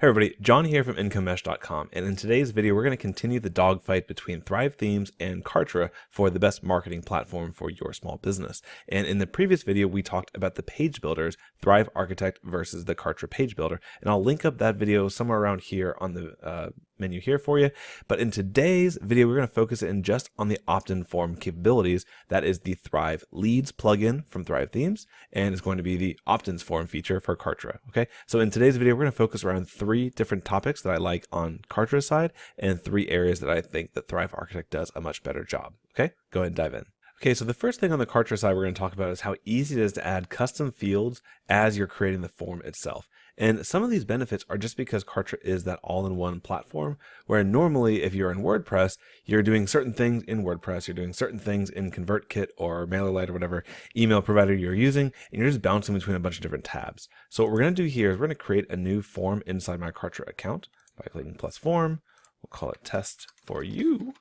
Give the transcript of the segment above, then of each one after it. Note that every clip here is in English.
Hey everybody, John here from IncomeMesh.com, and in today's video we're going to continue the dogfight between Thrive Themes and Kartra for the best marketing platform for your small business. And in the previous video we talked about the page builders, Thrive Architect versus the Kartra page builder, and I'll link up that video somewhere around here on the menu here for you. But in today's video we're going to focus in just on the opt-in form capabilities. That is the Thrive Leads plugin from Thrive Themes, and it's going to be the opt-ins form feature for Kartra. Okay, so in today's video we're going to focus around three different topics that I like on Kartra's side and three areas that I think that Thrive Architect does a much better job. Okay, go ahead and dive in. Okay, so the first thing on the Kartra side we're going to talk about is how easy it is to add custom fields as you're creating the form itself. And some of these benefits are just because Kartra is that all-in-one platform, where normally if you're in WordPress, you're doing certain things in WordPress, you're doing certain things in ConvertKit or MailerLite or whatever email provider you're using, and you're just bouncing between a bunch of different tabs. So what we're going to do here is we're going to create a new form inside my Kartra account by clicking plus form. We'll call it test for you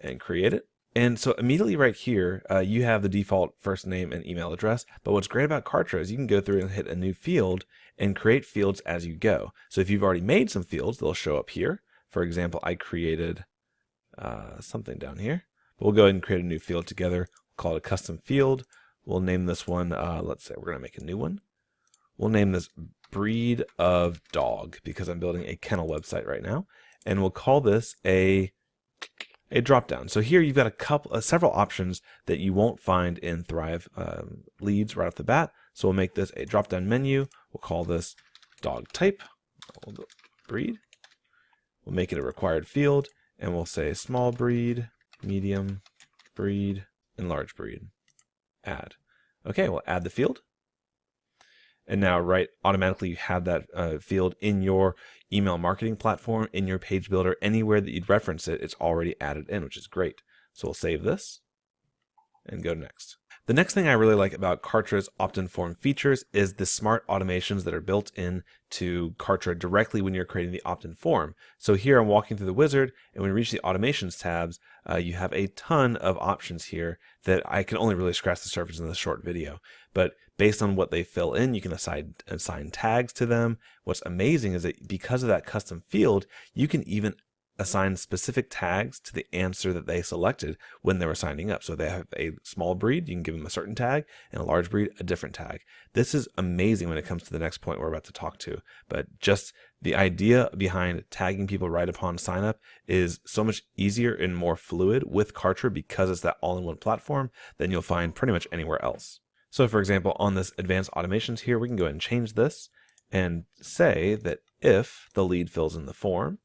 and create it. And so immediately right here, you have the default first name and email address. But what's great about Kartra is you can go through and hit a new field and create fields as you go. So if you've already made some fields, they'll show up here. For example, I created something down here. But we'll go ahead and create a new field together. We'll call it a custom field. We'll name this one, let's say we're going to make a new one. We'll name this breed of dog because I'm building a kennel website right now. And we'll call this a drop down. So here you've got several options that you won't find in Thrive Leads right off the bat. So we'll make this a drop down menu. We'll call this dog type, breed. We'll make it a required field and we'll say small breed, medium breed, and large breed. Add. Okay, we'll add the field. And now automatically you have that field in your email marketing platform, in your page builder, anywhere that you'd reference it, it's already added in, which is great. So we'll save this and go next. The next thing I really like about Kartra's opt-in form features is the smart automations that are built in to Kartra directly when you're creating the opt-in form. So here I'm walking through the wizard, and when we reach the automations tabs, you have a ton of options here that I can only really scratch the surface in this short video. But based on what they fill in, you can assign tags to them. What's amazing is that because of that custom field, you can even assign specific tags to the answer that they selected when they were signing up. So they have a small breed, you can give them a certain tag, and a large breed, a different tag. This is amazing when it comes to the next point we're about to talk to. But just the idea behind tagging people right upon sign up is so much easier and more fluid with Kartra because it's that all-in-one platform than you'll find pretty much anywhere else. So for example, on this advanced automations here, we can go ahead and change this and say that if the lead fills in the form,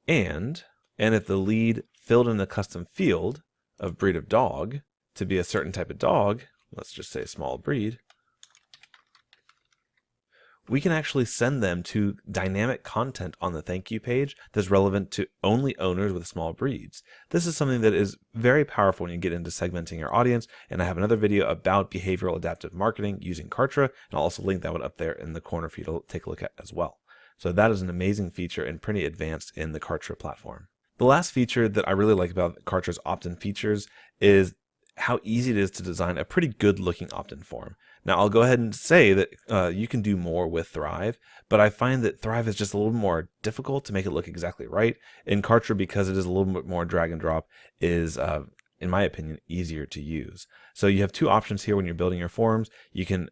and if the lead filled in the custom field of breed of dog to be a certain type of dog, let's just say small breed, we can actually send them to dynamic content on the thank you page that's relevant to only owners with small breeds. This is something that is very powerful when you get into segmenting your audience, and I have another video about behavioral adaptive marketing using Kartra, and I'll also link that one up there in the corner for you to take a look at as well. So that is an amazing feature and pretty advanced in the Kartra platform. The last feature that I really like about Kartra's opt-in features is how easy it is to design a pretty good looking opt-in form. Now I'll go ahead and say that you can do more with Thrive, but I find that Thrive is just a little more difficult to make it look exactly right. In Kartra, because it is a little bit more drag and drop, is in my opinion easier to use. So you have two options here when you're building your forms. You can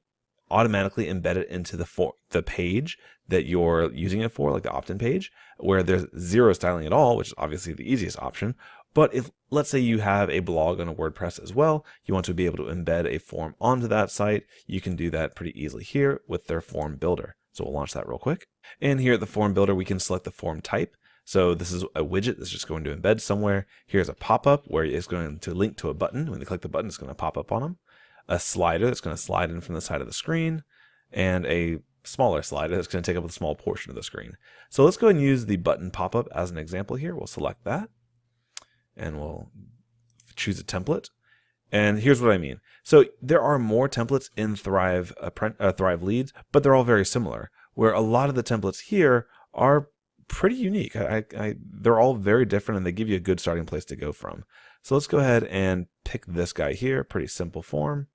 automatically embed it into the page that you're using it for, like the opt-in page, where there's zero styling at all, which is obviously the easiest option. But if, let's say you have a blog on a WordPress as well, you want to be able to embed a form onto that site, you can do that pretty easily here with their form builder. So we'll launch that real quick. And here at the form builder, we can select the form type. So this is a widget that's just going to embed somewhere. Here's a pop-up where it's going to link to a button. When they click the button, it's going to pop up on them. A slider that's going to slide in from the side of the screen, and a smaller slider that's going to take up a small portion of the screen. So let's go ahead and use the button pop-up as an example here. We'll select that, and we'll choose a template. And here's what I mean. So there are more templates in Thrive Leads, but they're all very similar, where a lot of the templates here are pretty unique. They're all very different, and they give you a good starting place to go from. So let's go ahead and pick this guy here, pretty simple form.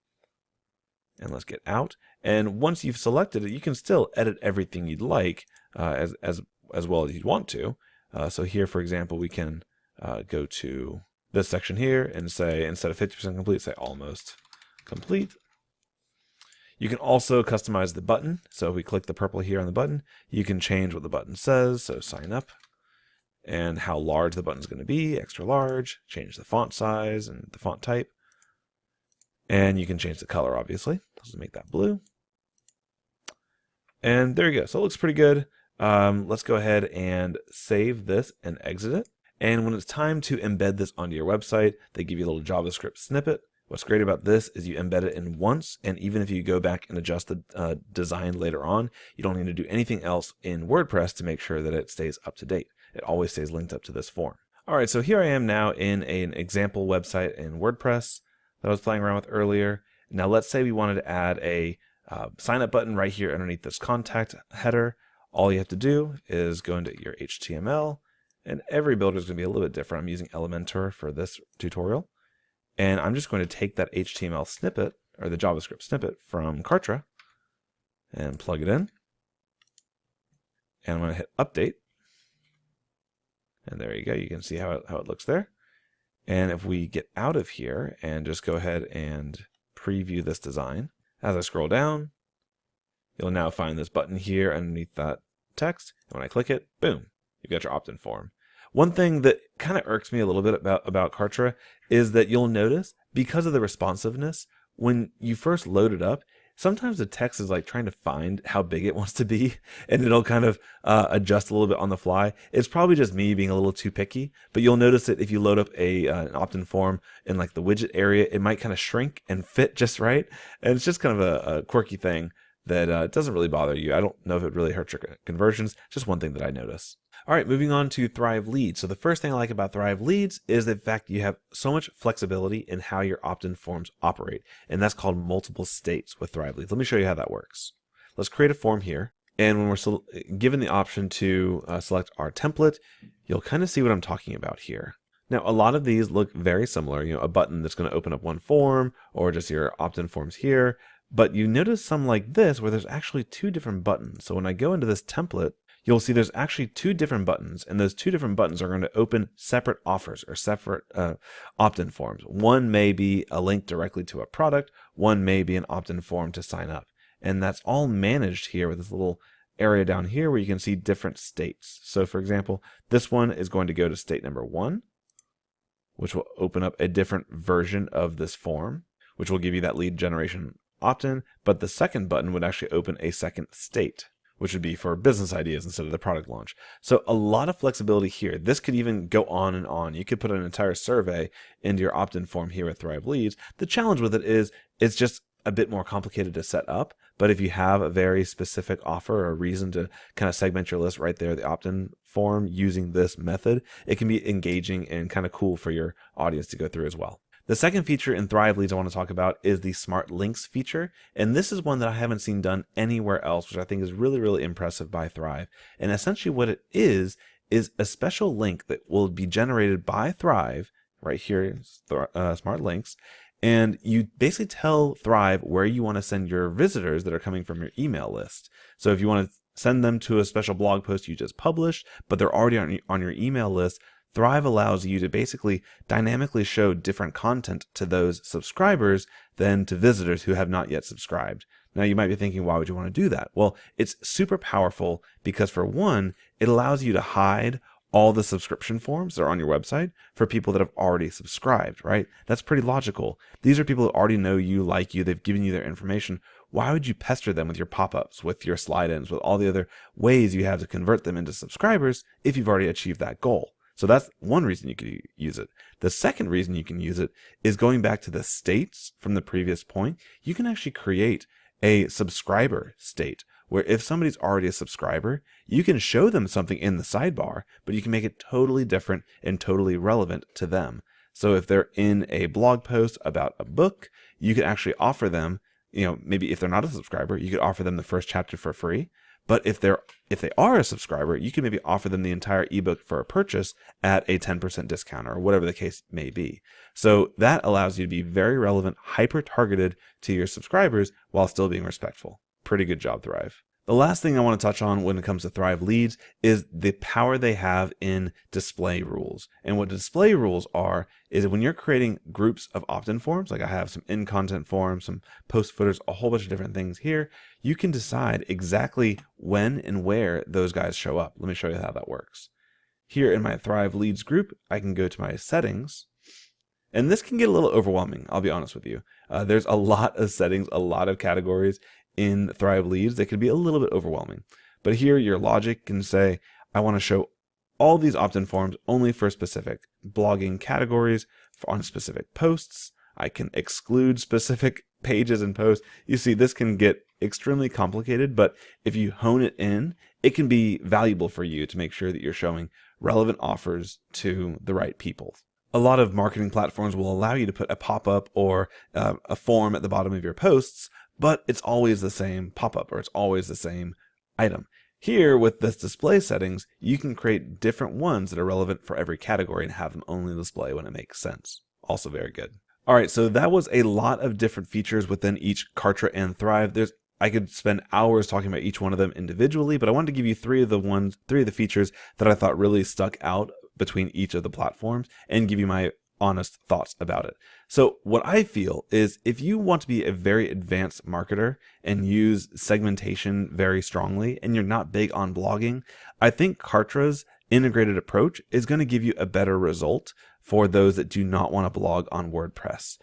And let's get out. And once you've selected it, you can still edit everything you'd like as well as you'd want to. So here, for example, we can go to this section here and say, instead of 50% complete, say almost complete. You can also customize the button. So if we click the purple here on the button, you can change what the button says. So sign up and how large the button is going to be, extra large, change the font size and the font type. And you can change the color, obviously. Let's make that blue. And there you go. So it looks pretty good. Let's go ahead and save this and exit it. And when it's time to embed this onto your website, they give you a little JavaScript snippet. What's great about this is you embed it in once, and even if you go back and adjust the design later on, you don't need to do anything else in WordPress to make sure that it stays up to date. It always stays linked up to this form. All right, so here I am now in an example website in WordPress that I was playing around with earlier. Now let's say we wanted to add a sign up button right here underneath this contact header. All you have to do is go into your HTML, and every builder is going to be a little bit different. I'm using Elementor for this tutorial. And I'm just going to take that HTML snippet, or the JavaScript snippet from Kartra, and plug it in. And I'm going to hit update. And there you go. You can see how it looks there. And if we get out of here and just go ahead and preview this design, as I scroll down, you'll now find this button here underneath that text. And when I click it, boom, you've got your opt-in form. One thing that kind of irks me a little bit about Kartra is that you'll notice, because of the responsiveness, when you first load it up, sometimes the text is like trying to find how big it wants to be, and it'll kind of adjust a little bit on the fly. It's probably just me being a little too picky, but you'll notice that if you load up an opt-in form in like the widget area, it might kind of shrink and fit just right. And it's just kind of a quirky thing that doesn't really bother you. I don't know if it really hurts your conversions. Just one thing that I notice. All right, moving on to Thrive Leads. So the first thing I like about Thrive Leads is the fact you have so much flexibility in how your opt-in forms operate, and that's called multiple states with Thrive Leads. Let me show you how that works. Let's create a form here, and when we're given the option to select our template, you'll kind of see what I'm talking about here. Now, a lot of these look very similar, a button that's going to open up one form, or just your opt-in forms here, but you notice some like this where there's actually two different buttons. So when I go into this template, you'll see there's actually two different buttons, and those two different buttons are going to open separate offers or separate opt-in forms. One may be a link directly to a product, one may be an opt-in form to sign up. And that's all managed here with this little area down here where you can see different states. So for example, this one is going to go to state number 1, which will open up a different version of this form, which will give you that lead generation opt-in, but the second button would actually open a second state, which would be for business ideas instead of the product launch. So a lot of flexibility here. This could even go on and on. You could put an entire survey into your opt-in form here with Thrive Leads. The challenge with it is it's just a bit more complicated to set up, but if you have a very specific offer or a reason to kind of segment your list right there, the opt-in form using this method, it can be engaging and kind of cool for your audience to go through as well. The second feature in Thrive Leads I want to talk about is the Smart Links feature, and this is one that I haven't seen done anywhere else, which I think is really, really impressive by Thrive. And essentially what it is a special link that will be generated by Thrive, right here, Smart Links, and you basically tell Thrive where you want to send your visitors that are coming from your email list. So if you want to send them to a special blog post you just published, but they're already on your email list, Thrive allows you to basically dynamically show different content to those subscribers than to visitors who have not yet subscribed. Now you might be thinking, why would you want to do that? Well, it's super powerful because for one, it allows you to hide all the subscription forms that are on your website for people that have already subscribed, right? That's pretty logical. These are people who already know you, like you, they've given you their information. Why would you pester them with your pop-ups, with your slide-ins, with all the other ways you have to convert them into subscribers if you've already achieved that goal? So that's one reason you could use it. The second reason you can use it is going back to the states from the previous point. You can actually create a subscriber state where if somebody's already a subscriber, you can show them something in the sidebar, but you can make it totally different and totally relevant to them. So if they're in a blog post about a book, you could actually offer them, maybe if they're not a subscriber, you could offer them the first chapter for free. But if they are a subscriber, you can maybe offer them the entire ebook for a purchase at a 10% discount or whatever the case may be. So that allows you to be very relevant, hyper-targeted to your subscribers while still being respectful. Pretty good job, Thrive. The last thing I want to touch on when it comes to Thrive leads is the power they have in display rules. And what display rules are is when you're creating groups of opt-in forms, like I have some in-content forms, some post footers, a whole bunch of different things here, you can decide exactly when and where those guys show up. Let me show you how that works. Here in my Thrive leads group, I can go to my settings. And this can get a little overwhelming, I'll be honest with you. There's a lot of settings, a lot of categories in Thrive leads that can be a little bit overwhelming. But here your logic can say, I want to show all these opt-in forms only for specific blogging categories on specific posts. I can exclude specific pages and posts. You see, this can get extremely complicated, but if you hone it in, it can be valuable for you to make sure that you're showing relevant offers to the right people. A lot of marketing platforms will allow you to put a pop-up or a form at the bottom of your posts, but it's always the same pop-up or it's always the same item. Here with this display settings, you can create different ones that are relevant for every category and have them only display when it makes sense. Also very good. All right, so that was a lot of different features within each Kartra and Thrive. I could spend hours talking about each one of them individually, but I wanted to give you three of the features that I thought really stuck out between each of the platforms and give you my honest thoughts about it. So what I feel is if you want to be a very advanced marketer and use segmentation very strongly and you're not big on blogging, I think Kartra's integrated approach is going to give you a better result for those that do not want to blog on WordPress.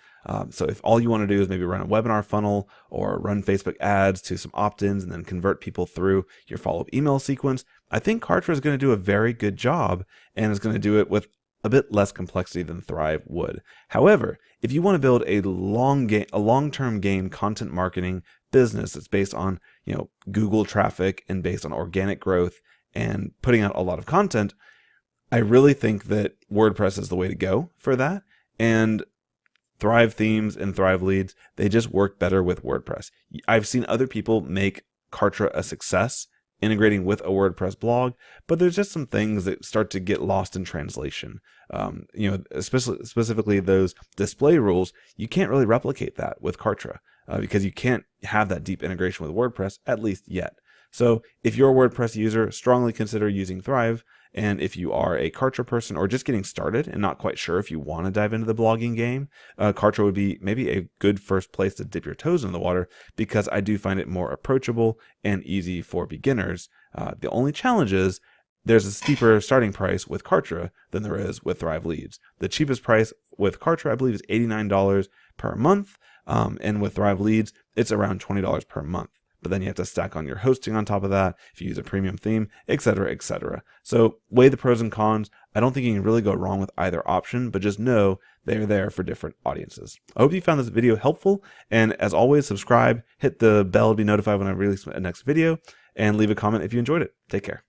So if all you want to do is maybe run a webinar funnel or run Facebook ads to some opt-ins and then convert people through your follow-up email sequence, I think Kartra is going to do a very good job and is going to do it with a bit less complexity than Thrive would. However, if you want to build a long-term game content marketing business that's based on, Google traffic and based on organic growth and putting out a lot of content, I really think that WordPress is the way to go for that. And Thrive Themes and Thrive Leads, they just work better with WordPress. I've seen other people make Kartra a success integrating with a WordPress blog, but there's just some things that start to get lost in translation. Specifically those display rules, you can't really replicate that with Kartra because you can't have that deep integration with WordPress, at least yet. So if you're a WordPress user, strongly consider using Thrive. And if you are a Kartra person or just getting started and not quite sure if you want to dive into the blogging game, Kartra would be maybe a good first place to dip your toes in the water because I do find it more approachable and easy for beginners. The only challenge is there's a steeper starting price with Kartra than there is with Thrive Leads. The cheapest price with Kartra, I believe, is $89 per month. And with Thrive Leads, it's around $20 per month. But then you have to stack on your hosting on top of that if you use a premium theme, etc., etc. So weigh the pros and cons. I don't think you can really go wrong with either option, but just know they're there for different audiences. I hope you found this video helpful. And as always, subscribe, hit the bell to be notified when I release my next video, and leave a comment if you enjoyed it. Take care.